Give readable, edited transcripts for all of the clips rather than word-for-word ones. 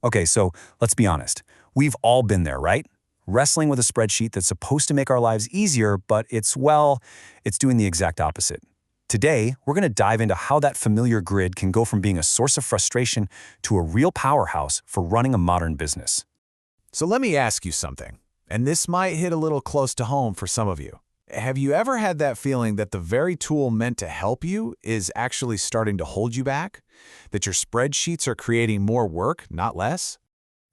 Okay, so let's be honest. We've all been there, right? Wrestling with a spreadsheet that's supposed to make our lives easier, but it's doing the exact opposite. Today, we're going to dive into how that familiar grid can go from being a source of frustration to a real powerhouse for running a modern business. So let me ask you something, and this might hit a little close to home for some of you. Have you ever had that feeling that the very tool meant to help you is actually starting to hold you back? That your spreadsheets are creating more work, not less?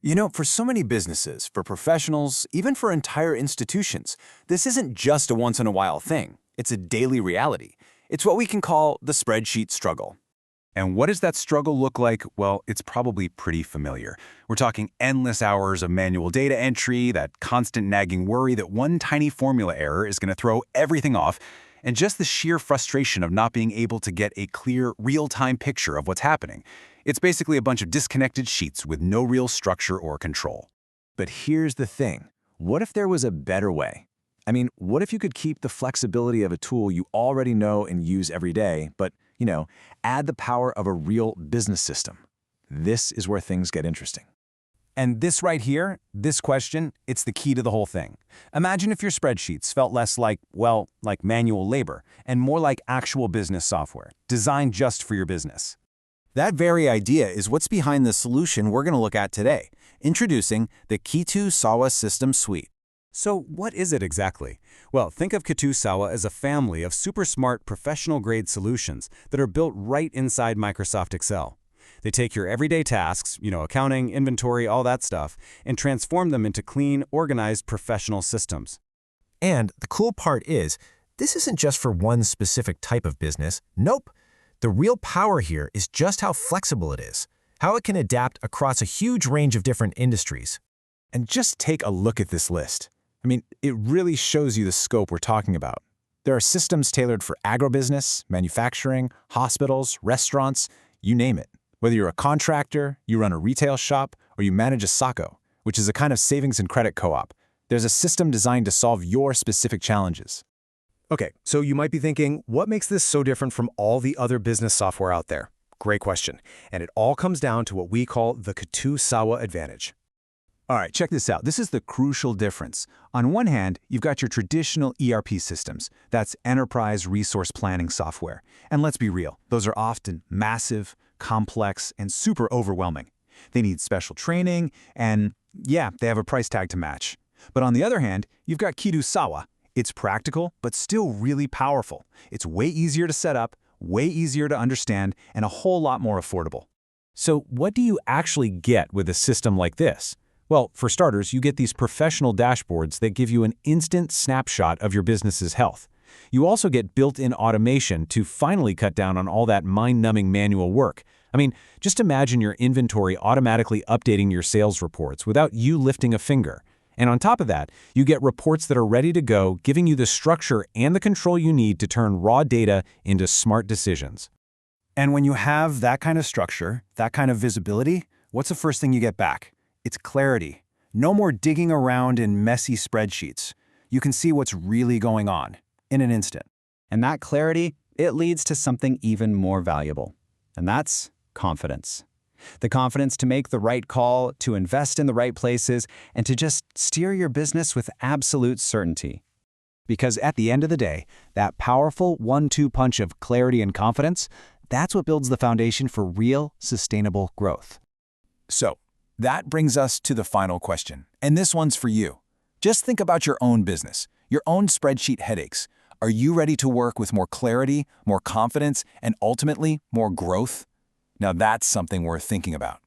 You know, for so many businesses, for professionals, even for entire institutions, this isn't just a once-in-a-while thing. It's a daily reality. It's what we can call the spreadsheet struggle. And what does that struggle look like? Well, it's probably pretty familiar. We're talking endless hours of manual data entry, that constant nagging worry that one tiny formula error is going to throw everything off, and just the sheer frustration of not being able to get a clear, real-time picture of what's happening. It's basically a bunch of disconnected sheets with no real structure or control. But here's the thing. What if there was a better way? I mean, what if you could keep the flexibility of a tool you already know and use every day, but, add the power of a real business system? This is where things get interesting. And this right here, this question, it's the key to the whole thing. Imagine if your spreadsheets felt less like manual labor and more like actual business software, designed just for your business. That very idea is what's behind the solution we're going to look at today, introducing the Kitu Sawa System Suite. So what is it exactly? Well, think of Kitu as a family of super smart professional-grade solutions that are built right inside Microsoft Excel. They take your everyday tasks, accounting, inventory, all that stuff, and transform them into clean, organized professional systems. And the cool part is, this isn't just for one specific type of business. Nope. The real power here is just how flexible it is, how it can adapt across a huge range of different industries. And just take a look at this list. I mean, it really shows you the scope we're talking about. There are systems tailored for agribusiness, manufacturing, hospitals, restaurants, you name it. Whether you're a contractor, you run a retail shop, or you manage a SACCO, which is a kind of savings and credit co-op, there's a system designed to solve your specific challenges. Okay, so you might be thinking, what makes this so different from all the other business software out there? Great question. And it all comes down to what we call the Kitu advantage. All right, check this out. This is the crucial difference. On one hand, you've got your traditional ERP systems. That's enterprise resource planning software. And let's be real, those are often massive, complex, and super overwhelming. They need special training, and yeah, they have a price tag to match. But on the other hand, you've got Kitu. It's practical, but still really powerful. It's way easier to set up, way easier to understand, and a whole lot more affordable. So what do you actually get with a system like this? Well, for starters, you get these professional dashboards that give you an instant snapshot of your business's health. You also get built-in automation to finally cut down on all that mind-numbing manual work. I mean, just imagine your inventory automatically updating your sales reports without you lifting a finger. And on top of that, you get reports that are ready to go, giving you the structure and the control you need to turn raw data into smart decisions. And when you have that kind of structure, that kind of visibility, what's the first thing you get back? It's clarity. No more digging around in messy spreadsheets. You can see what's really going on in an instant. And that clarity, it leads to something even more valuable. And that's confidence. The confidence to make the right call, to invest in the right places, and to just steer your business with absolute certainty. Because at the end of the day, that powerful 1-2 punch of clarity and confidence, that's what builds the foundation for real, sustainable growth. So, that brings us to the final question, and this one's for you. Just think about your own business, your own spreadsheet headaches. Are you ready to work with more clarity, more confidence, and ultimately more growth? Now that's something worth thinking about.